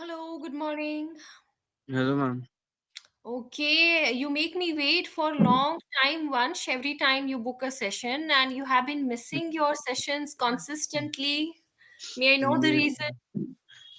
Hello, good morning. Hello, ma'am. Okay, you make me wait for long time once every time you book a session and you have been missing your sessions consistently. May I know the Yes, reason?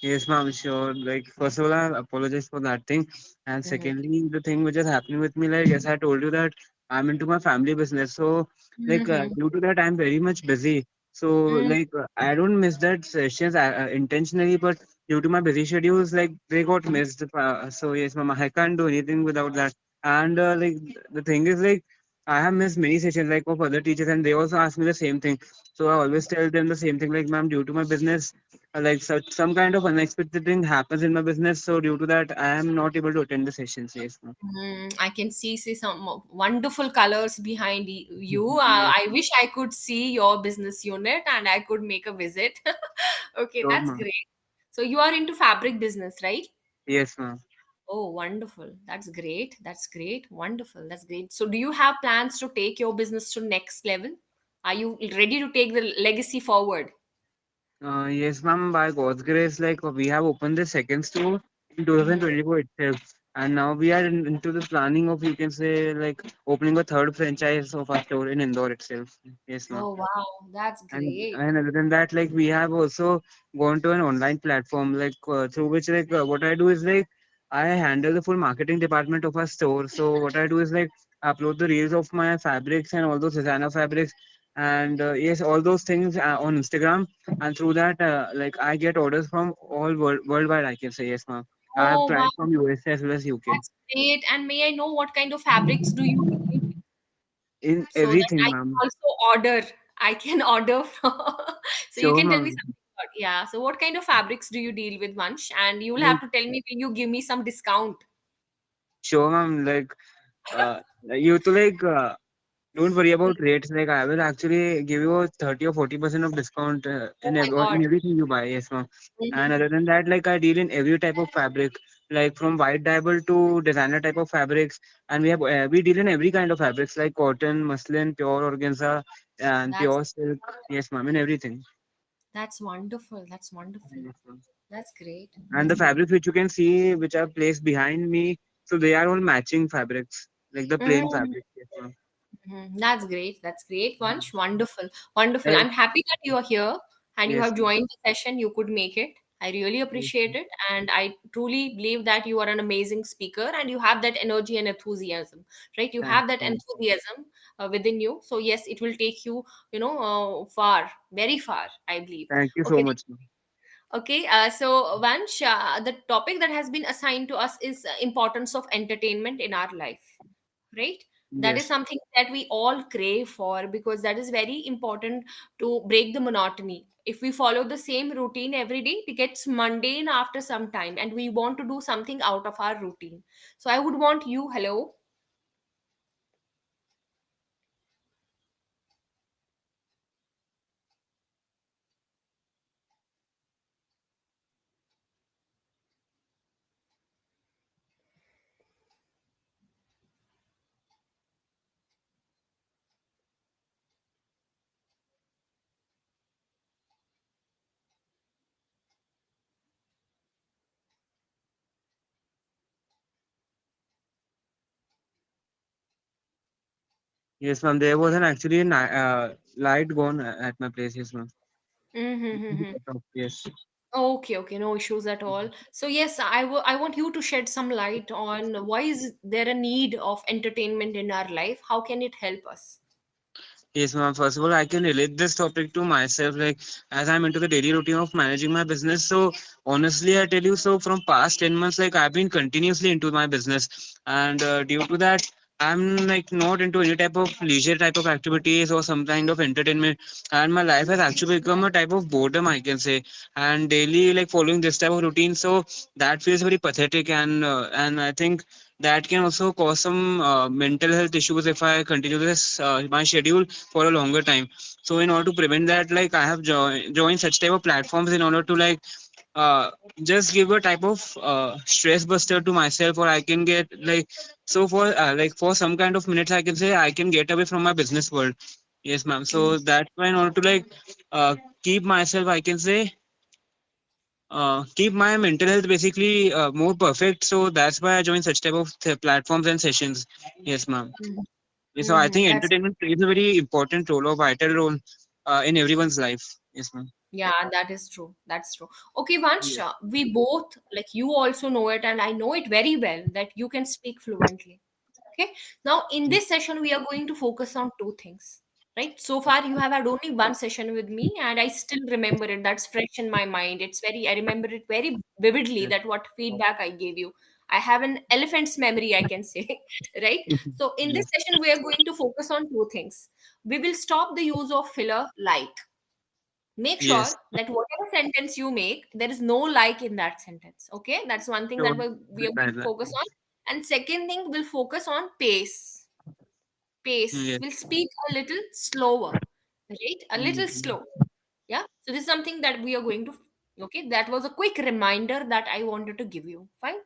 yes, ma'am, sure. Like, first of all, I apologize for that thing. And Mhm. secondly, the thing which is happening with me, like, as I told you that I'm into my family business. So, Mhm. due to that, I'm very much busy. So, Mm. I don't miss that sessions intentionally, but due to my busy schedules, like, they got missed. So, yes, ma'am, I can't do anything without that. And, the thing is, like, I have missed many sessions, like, of other teachers, and they also ask me the same thing. So, I always tell them the same thing, like, ma'am, due to my business, like such some kind of unexpected thing happens in my business, so due to that I am not able to attend the sessions. Yes, ma'am. I can see some wonderful colors behind you. Yes, I wish I could see your business unit and I could make a visit. Okay, sure, that's ma'am. great. So you are into fabric business, right? Yes, ma'am. Oh, wonderful. That's great. That's great. Wonderful. That's great. So, do you have plans to take your business to next level? Are you ready to take the legacy forward? Yes, ma'am. By God's grace, like we have opened the second store in Mhm. 2024 itself, and now we are into the planning of, you can say, like opening a third franchise of our store in Indore itself. Yes, ma'am. Oh, wow. That's great. And other than that, like we have also gone to an online platform, like through which, what I do is like I handle the full marketing department of our store. So what I do is like upload the reels of my fabrics and all those designer fabrics, and yes, all those things on Instagram. And through that, like I get orders from worldwide, I can say. Yes, ma'am. I have Oh, wow. clients from USA as well as UK. That's great. And may I know what kind of fabrics do you deal with In so that everything, I can ma'am. also order? I can order from. So, you Sure, can tell me ma'am. something about, yeah. So, what kind of fabrics do you deal with, Vansh? And you will have Like, to tell me, will you give me some discount? sure, ma'am. Uh, you to don't worry about rates. Like I will actually give you a 30 or 40% of discount Oh my God. in everything you buy. Yes, ma'am. And other than that, like I deal in every type of fabric, like from white dyeable to designer type of fabrics, and we deal in every kind of fabrics like cotton, muslin, pure organza, and That's pure silk. Yes, ma'am, in everything. That's wonderful. That's wonderful. Yes, ma'am. That's great. And That's the great. fabrics which you can see, which are placed behind me, so they are all matching fabrics, like the plain Mhm. fabric. Yes, ma'am. That's great. That's great, Vansh. Wonderful. Wonderful. Eh, I'm happy that you are here and you yes, have ma'am. joined the session. You could make it. I really Yes, appreciate ma'am. it. And I truly believe that you are an amazing speaker and you have that energy and enthusiasm, right? You Thank have that you. enthusiasm within you. So, yes, it will take you, far, very far, I believe. Thank you so Okay. much. Okay, so Vansh, the topic that has been assigned to us is importance of entertainment in our life, right? That is Yes. something that we all crave for because that is very important to break the monotony. If we follow the same routine every day, it gets mundane after some time, and we want to do something out of our routine. So I would want you, hello. Yes, ma'am. There was an actually light gone at my place. Yes, ma'am. Mm-hmm. Yes. Okay, okay, no issues at all. So yes, I want you to shed some light on why is there a need of entertainment in our life? How can it help us? Yes, ma'am. First of all, I can relate this topic to myself, like as I'm into the daily routine of managing my business. So honestly, I tell you, so from past 10 months, like I've been continuously into my business, and due to that, I'm like not into any type of leisure type of activities or some kind of entertainment, and my life has actually become a type of boredom, I can say, and daily like following this type of routine. So that feels very pathetic, and I think that can also cause some mental health issues if I continue this my schedule for a longer time. So in order to prevent that, like I have joined such type of platforms in order to uh, just give a type of stress buster to myself, or I can get for some kind of minutes I can say I can get away from my business world. Yes, ma'am. So that's why in order to uh, keep myself, I can say keep my mental health basically more perfect. So that's why I join such type of platforms and sessions. Yes, ma'am. Mhm. Yeah, so I Mhm. think That's entertainment plays a very important role or vital role in everyone's life. Yes, ma'am. Yeah, that is true. That's true. Okay, Vansh, Yes. we both, like you also know it, and I know it very well that you can speak fluently. Okay. Now, in this session, we are going to focus on two things, right? So far, you have had only one session with me, and I still remember it. That's fresh in my mind. I remember it very vividly Yes. that what feedback I gave you. I have an elephant's memory, I can say, right? So, in this Yes. session, we are going to focus on two things. We will stop the use of filler like. Make sure Yes. that whatever sentence you make, there is no like in that sentence. Okay, that's one thing that Sure. we are Right, going to right. focus on. And second thing, we'll focus on pace. Yes. We'll speak a little slower, right? A little Mm, slow. Yeah. So this is something that we are going to. Okay, that was a quick reminder that I wanted to give you. Fine.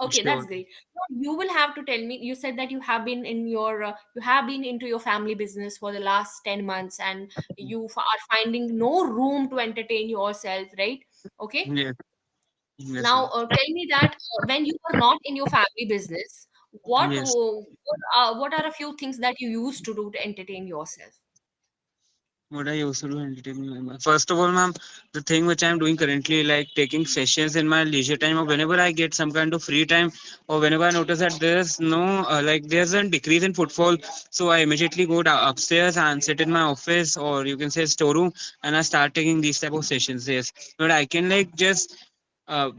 Okay, that's sure. great. Now, you will have to tell me. You said that you have been into your family business for the last 10 months, and are finding no room to entertain yourself, right? Okay. Yes. Yes, Now, ma'am. tell me that when you are not in your family business, Yes. what are a few things that you used to do to entertain yourself? What I used to do entertainment. Ma'am. First of all, ma'am, the thing which I'm doing currently, like taking sessions in my leisure time, or whenever I get some kind of free time, or whenever I notice that there's no, there's a decrease in footfall, so I immediately go down upstairs and sit in my office, or you can say storeroom, and I start taking these type of sessions. Yes, but I can like just uh,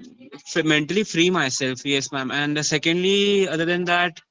mentally free myself. Yes, ma'am. And secondly, other than that,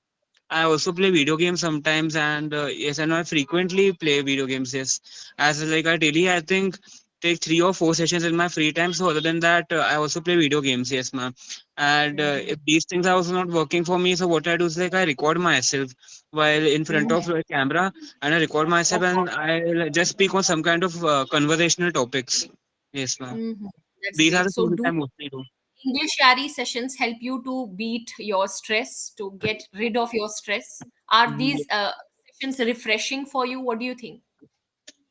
I also play video games sometimes, and yes, and I frequently play video games. Yes, as like I daily, I think take 3 or 4 sessions in my free time. So other than that, I also play video games. Yes, ma'am. And if these things are also not working for me, so what I do is like I record myself while in front of Mhm. a camera, and I record myself, and I just speak on some kind of conversational topics. Yes, ma'am. Mhm. That's These are great. the So, things that do I mostly do. English Yari sessions help you to beat your stress, to get rid of your stress? Are Mhm. these sessions refreshing for you? What do you think?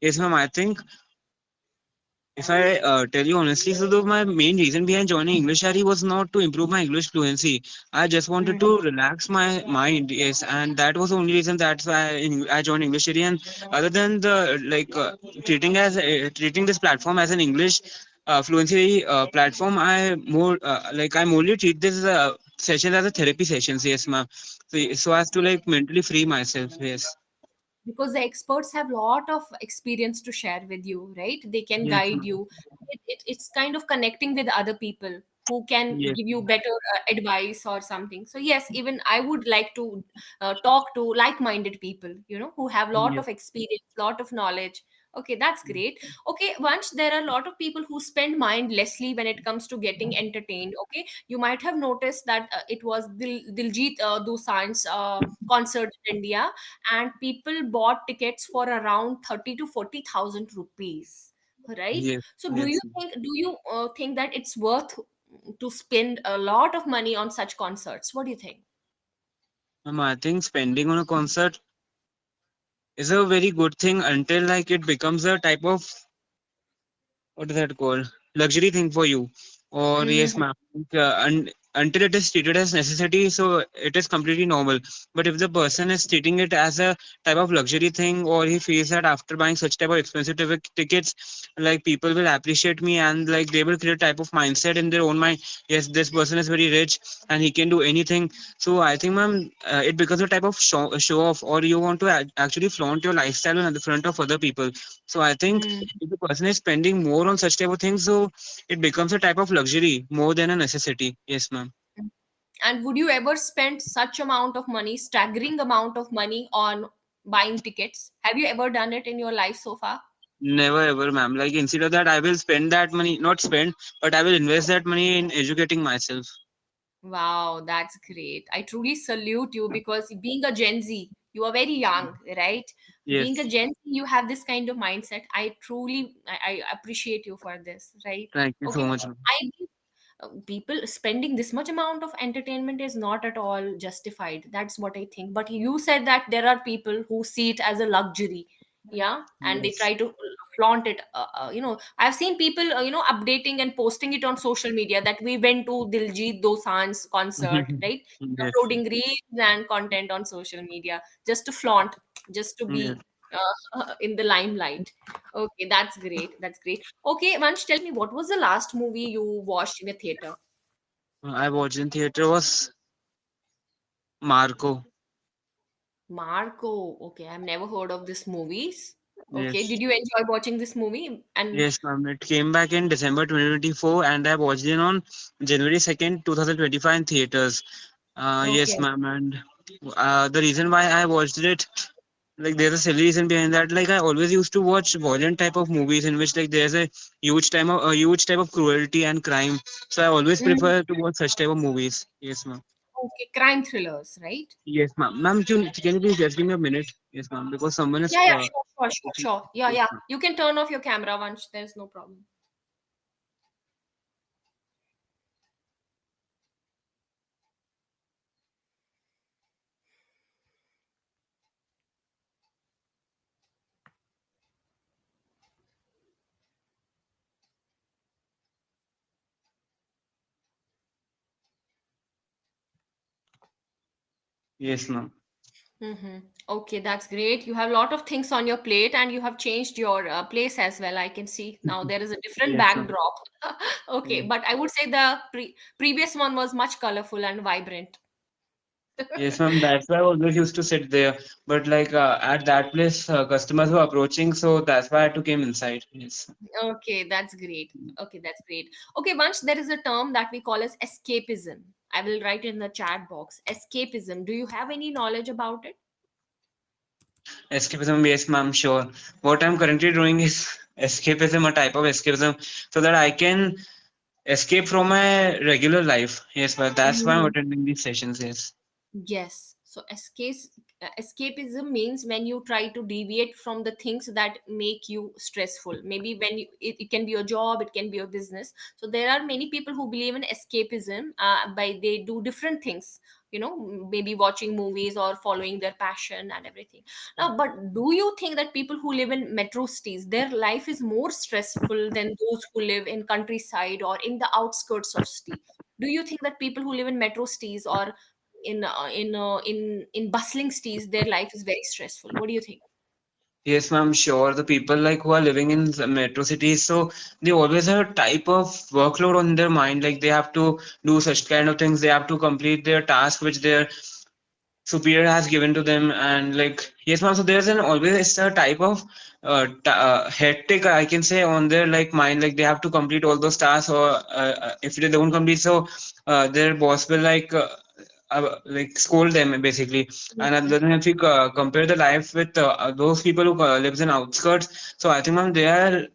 Yes, ma'am. I think if I tell you honestly, so though my main reason behind joining EnglishYaari was not to improve my English fluency. I just wanted Mhm. to relax my mind. Yes, and that was the only reason. That's why I joined EnglishYaari. And other than the treating this platform as an English fluency platform, I morely treat this session as a therapy sessions. Yes, ma'am. So as to like mentally free myself. Yes. Because the experts have a lot of experience to share with you, right? They can Yes, guide ma'am. you. It's kind of connecting with other people who can Yes. give you better advice or something. So yes, even I would like to talk to like-minded people, who have a lot Yes. of experience, lot of knowledge. Okay, that's great. Okay, once there are a lot of people who spend mindlessly when it comes to getting entertained. Okay, you might have noticed that it was Diljit Dosanjh's concert in India, and people bought tickets for around 30 to 40,000 rupees, right? Yes. So Yes. do you think that it's worth to spend a lot of money on such concerts? What do you think? I think spending on a concert is a very good thing until like it becomes a type of what is that called luxury thing for you. Or yes, Mhm. ma'am. Until it is treated as necessity, so it is completely normal. But if the person is treating it as a type of luxury thing, or he feels that after buying such type of expensive tickets, like people will appreciate me, and like they will create a type of mindset in their own mind. Yes, this person is very rich and he can do anything. So I think, ma'am, it becomes a type of show off, or you want to actually flaunt your lifestyle in the front of other people. So I think Mm. if the person is spending more on such type of things, so it becomes a type of luxury more than a necessity. Yes, ma'am. And would you ever spend such amount of money, staggering amount of money on buying tickets? Have you ever done it in your life so far? Never ever, ma'am. Like instead of that, I will spend that money, not spend, but I will invest that money in educating myself. Wow, that's great. I truly salute you because being a Gen Z, you are very young, right? Being a Yes. Gen Z, you have this kind of mindset. I appreciate you for this, right? Thank you so Okay, much, ma'am. people spending this much amount of entertainment is not at all justified. That's what I think. But you said that there are people who see it as a luxury, yeah, and they Yes. try to flaunt it. I've seen people updating and posting it on social media that we went to Diljit Dosanjh's concert, right? Yes. Uploading reels and content on social media just to flaunt, just to Yes. be in the limelight. Okay, that's great. That's great. Okay, Vansh, tell me, what was the last movie you watched in a theater? I watched in theater was Marco. Marco. Okay, I've never heard of this movies. Okay, Yes. did you enjoy watching this movie? And Yes, ma'am. It came back in December 2024 and I watched it on January 2nd, 2025 in theaters. Yes, okay. ma'am. And the reason why I watched it, like there's a silly reason behind that. Like I always used to watch violent type of movies in which like there's a huge type of cruelty and crime. So I always Mm, prefer to watch such type of movies. Yes, ma'am. okay, crime thrillers, right? Yes, ma'am. Ma'am, can you please just give me a minute? Yes, ma'am. Because someone is Yeah, yeah, sure, sure, sure, approaching. sure. Yeah, Yes, yeah. ma'am. You can turn off your camera once. There's no problem. Yes, ma'am. Mm-hmm. Okay, that's great. You have a lot of things on your plate and you have changed your place as well. I can see now there is a different Yes, ma'am. backdrop. Okay, Yes. but I would say the previous one was much colorful and vibrant. Yes, ma'am. That's why I always used to sit there. But like at that place, customers were approaching, so that's why I had to came inside. Yes. Okay, that's great. Okay, that's great. Okay, once there is a term that we call as escapism. I will write in the chat box. Escapism. Do you have any knowledge about it? Escapism, yes, ma'am, sure. What I'm currently doing is escapism, a type of escapism, so that I can escape from my regular life. Yes, but that's why I'm attending these sessions. Yes. Yes. So escapism means when you try to deviate from the things that make you stressful. Maybe when it can be your job, it can be your business. So there are many people who believe in escapism by they do different things. Maybe watching movies or following their passion and everything. Now, but do you think that people who live in metro cities, their life is more stressful than those who live in countryside or in the outskirts of city? Do you think that people who live in metro cities or in bustling cities their life is very stressful? What do you think? Yes, ma'am, sure. The people like who are living in the metro cities, so they always have a type of workload on their mind. Like they have to do such kind of things. They have to complete their task which their superior has given to them, and like yes, ma'am. So there's an always a type of hectic I can say on their like mind. Like they have to complete all those tasks, or if they don't complete, so their boss will like scold them basically. And then if you compare the life with those people who lives in outskirts, so I think ma'am they are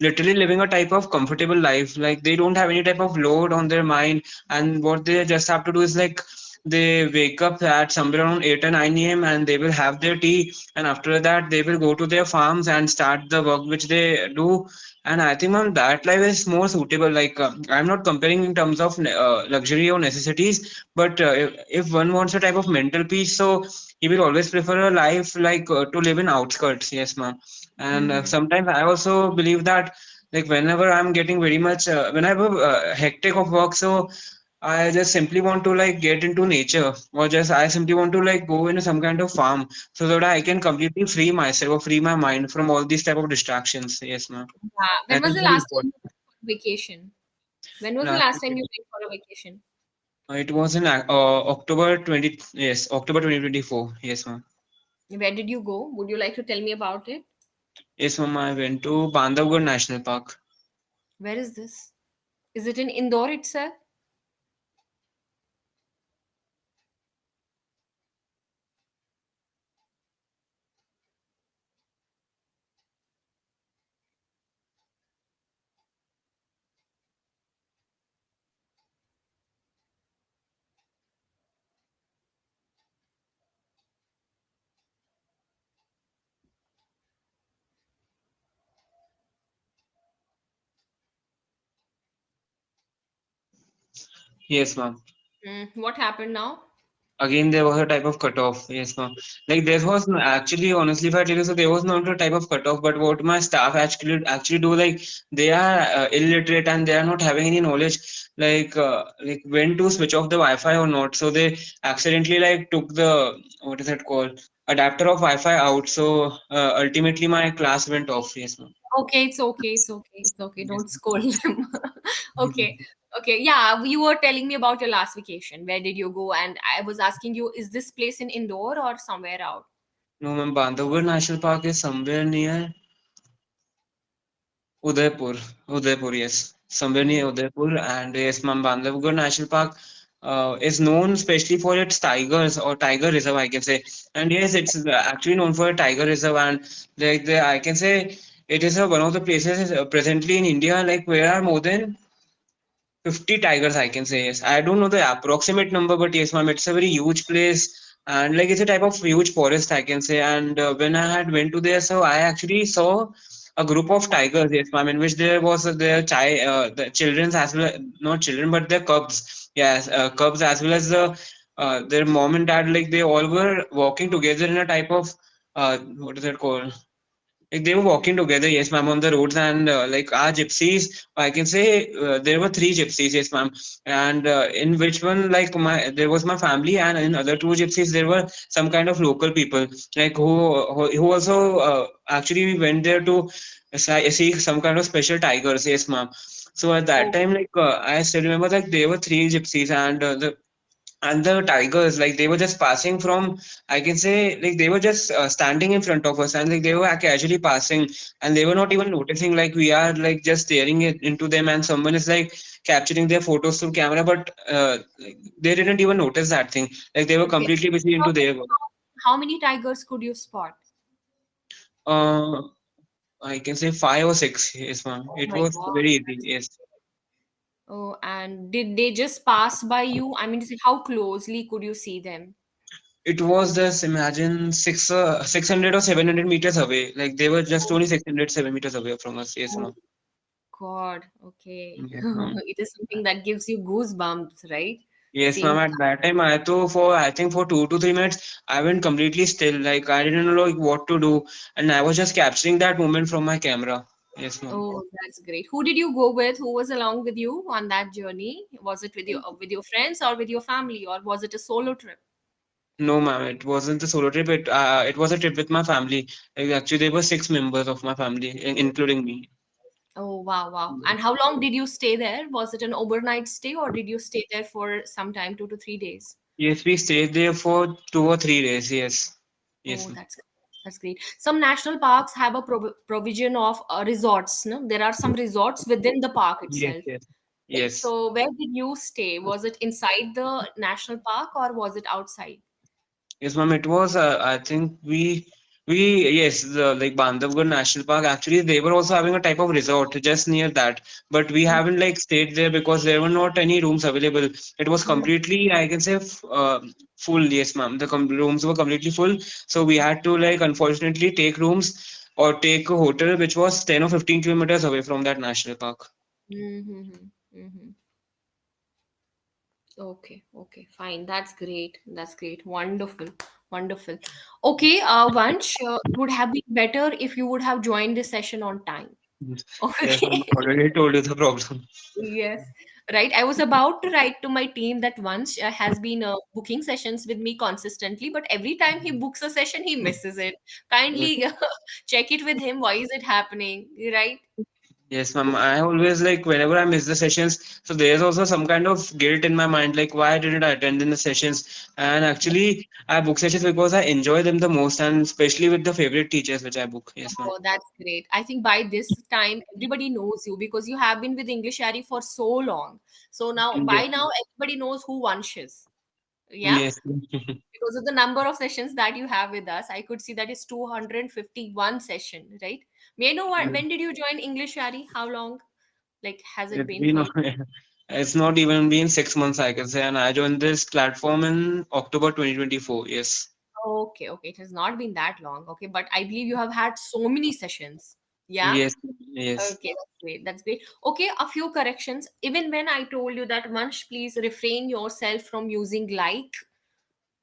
literally living a type of comfortable life. Like they don't have any type of load on their mind, and what they just have to do is like they wake up at somewhere around 8 or 9 a.m. and they will have their tea, and after that they will go to their farms and start the work which they do. And I think ma'am that life is more suitable. Like I'm not comparing in terms of luxury or necessities, but if one wants a type of mental peace, so he will always prefer a life like to live in outskirts. Yes, ma'am. And Mhm. sometimes I also believe that like whenever I'm getting very much whenever hectic of work, so I just simply want to like get into nature, or just I simply want to like go in some kind of farm so that I can completely free myself or free my mind from all these type of distractions. Yes, ma'am. When That was is the very last time important. you went for vacation? When was the Last last time weekend. you went for a vacation? It was in October 20, yes, October 2024. Yes, ma'am. Where did you go? Would you like to tell me about it? Yes, ma'am. I went to Bandhavgarh National Park. Where is this? Is it in Indore itself? Yes, ma'am. What happened now? Again, there was a type of cutoff. Yes, ma'am. Like there was actually, honestly, if I tell you, so there was not a type of cutoff. But what my staff actually do, like they are illiterate and they are not having any knowledge, like when to switch off the Wi-Fi or not. So they accidentally like took the, what is it called, adapter of Wi-Fi out. So ultimately, my class went off. Yes, ma'am. Okay, it's okay, it's okay, it's okay. Yes. Don't scold them. Okay, okay. Yeah, you were telling me about your last vacation. Where did you go? And I was asking you, is this place in indoor or somewhere out? No, ma'am. Bandhavgarh National Park is somewhere near Udaipur, Udaipur, yes, somewhere Oh, near Udaipur, and yes, Bandhavgarh National Park is known especially for its tigers or tiger reserve, I can say. And yes, it's actually known for a tiger reserve, and I can say it is one of the places presently in India, like where are more than 50 tigers, I can say. Yes, I don't know the approximate number, but yes, ma'am, it's a very huge place, and like it's a type of huge forest, I can say. And when I had went to there, so I actually saw a group of tigers, yes, ma'am, in which there was the children's as well, not children, but their cubs, yes, cubs as well as their mom and dad, like they all were walking together in a type of what is it called? Like they were walking together, yes, ma'am, on the roads, and like our gypsies, I can say there were three gypsies, yes, ma'am, and in which one, like there was my family, and in other two gypsies, there were some kind of local people, like who also actually went there to see some kind of special tigers, yes, ma'am. So at that oh, time, like I still remember, like there were three gypsies, and the tigers, like they were just passing from, I can say, like they were just standing in front of us, and like they were casually passing, and they were not even noticing, like we are like just staring into them, and someone is like capturing their photos through camera, but like, they didn't even notice that thing, like they were okay. completely busy How into their many, work. how many tigers could you spot? uh, I can say five or six, yes, ma'am. Oh It my was God. very easy, yes. Oh, and did they just pass by you? I mean, to say, how closely could you see them? It was just, imagine, 600 or 700 meters away, like they were just only 600 7 meters away from us, yes, Oh ma'am. God. Okay. Yes, ma'am. It is something that gives you goosebumps, right? Yes, ma'am. Seeing. At that time, I think for 2 to 3 minutes, I went completely still. Like I didn't know like what to do, and I was just capturing that moment from my camera. Yes, ma'am. Oh, that's great. Who did you go with? Who was along with you on that journey? Was it with your friends or with your family, or was it a solo trip? No, ma'am. It wasn't a solo trip. It was a trip with my family. Like, actually, there were six members of my family, including me. Oh, wow, wow. And how long did you stay there? Was it an overnight stay or did you stay there for some time, 2 to 3 days? Yes, we stayed there for 2 or 3 days. Yes, yes, Oh, ma'am. that's great. Some national parks have a provision of resorts. No, there are some resorts within the park Yes, itself. yes, Right. yes. So, where did you stay? Was it inside the national park or was it outside? Yes, ma'am. It was. I think we yes, like Bandhavgarh National Park. Actually, they were also having a type of resort just near that, but we haven't like stayed there because there were not any rooms available. It was Mhm. completely, I can say, full. Yes, ma'am. The rooms were completely full, so we had to like unfortunately take rooms or take a hotel which was 10 or 15 kilometers away from that national park. Mm-hmm. Mm-hmm. Okay, okay, fine. That's great. That's great. Wonderful. Wonderful. Okay, Vansh, it would have been better if you would have joined this session on time. Yes, yes, Okay. ma'am. Already told you the problem. Yes. Right. I was about to write to my team that Vansh has been booking sessions with me consistently, but every time he books a session, he misses it. Kindly check it with him. Why is it happening? Right? Yes, ma'am. I always like whenever I miss the sessions, so there's also some kind of guilt in my mind, like why didn't I attend in the sessions? And actually, I book sessions because I enjoy them the most, and especially with the favorite teachers which I book. Yes, ma'am. Oh, that's great. I think by this time everybody knows you because you have been with EnglishYaari for so long. So now Yes, by now everybody knows who Vansh is. Yeah. yes. Because of the number of sessions that you have with us, I could see that is 251 session, right? May I know when did you join EnglishYaari? How long? Like has it It's been been, for you? it's not even been 6 months, I can say, and I joined this platform in October 2024. Yes, Okay, okay. It has not been that long. Okay, but I believe you have had so many sessions. Yeah. yes, yes. Okay, that's great. That's great. Okay, a few corrections. Even when I told you that Vansh, please refrain yourself from using like.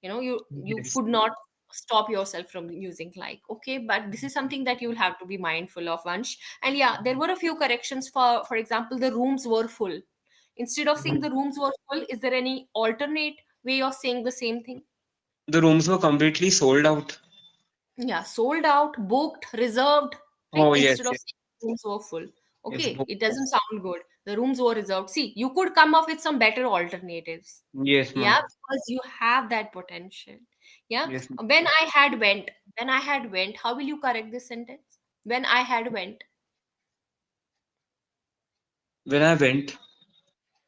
You Yes. could not stop yourself from using like. Okay, but this is something that you'll have to be mindful of, Vansh. And yeah, there were a few corrections. For example, the rooms were full. Instead of saying the rooms were full, is there any alternate way of saying the same thing? The rooms were completely sold out. Yeah, sold out, booked, reserved, right? Oh yes, Instead of yes, saying rooms were full. yes, Okay, it doesn't sound good. The rooms were reserved. See, you could come up with some better alternatives. yes, Yeah, ma'am. because you have that potential. Yeah. Yes, ma'am. When I had went, when I had went, how will you correct this sentence? When I had went, When I went,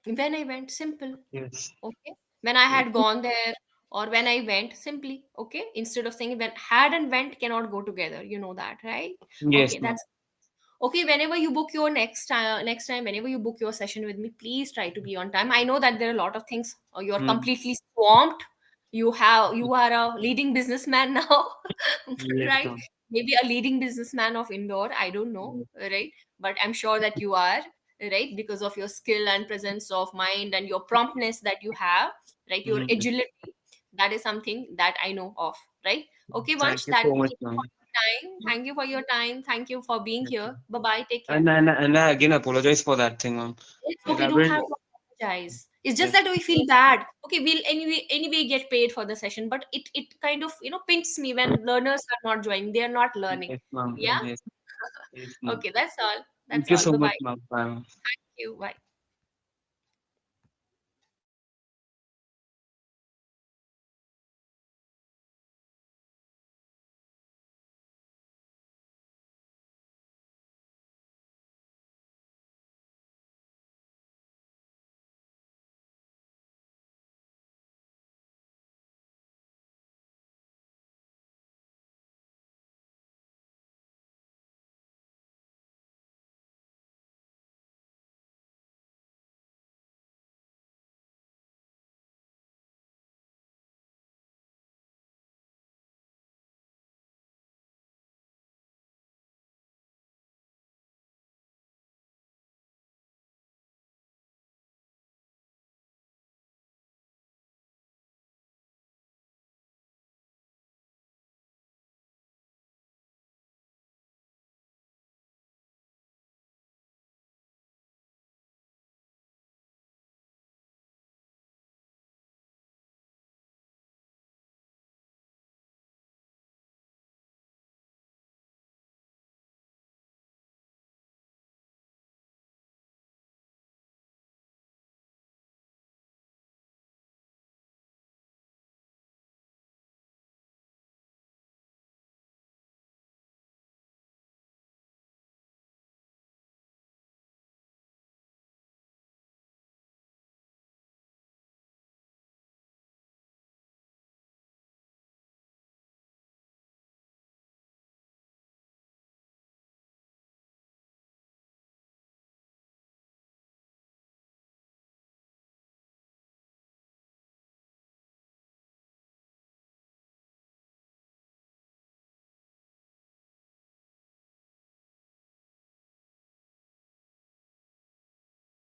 when I went, simple. yes, Okay. When I had gone there, or when I went, simply. Okay. Instead of saying when had and went cannot go together. You know that, right? yes, Okay. ma'am. That's okay. Whenever you book your next time, whenever you book your session with me, please try to be on time. I know that there are a lot of things. You're Mm. completely swamped. You are a leading businessman now, Yes, right? ma'am. Maybe a leading businessman of indoor. I don't know, Yes. right? But I'm sure that you are, right, because of your skill and presence of mind and your promptness that you have, right? Your Mm. agility. That is something that I know of, right? Okay, Thank Vansh, you that's so much, it for ma'am. your time. Thank you for your time. Thank you for being Yes, here. ma'am. Bye bye. Take care. And I again apologize for that thing, ma'am. It's Like okay. I Don't will. have to apologize. It's just Yes, that we feel bad. Okay, we'll anyway get paid for the session, but it kind of pinch me when learners are not joining. They are not learning. yes, ma'am. Yeah. Yes, yes, ma'am. Okay, that's all. That's Thank you all. so Bye much, bye. ma'am. Bye, ma'am. You. Bye.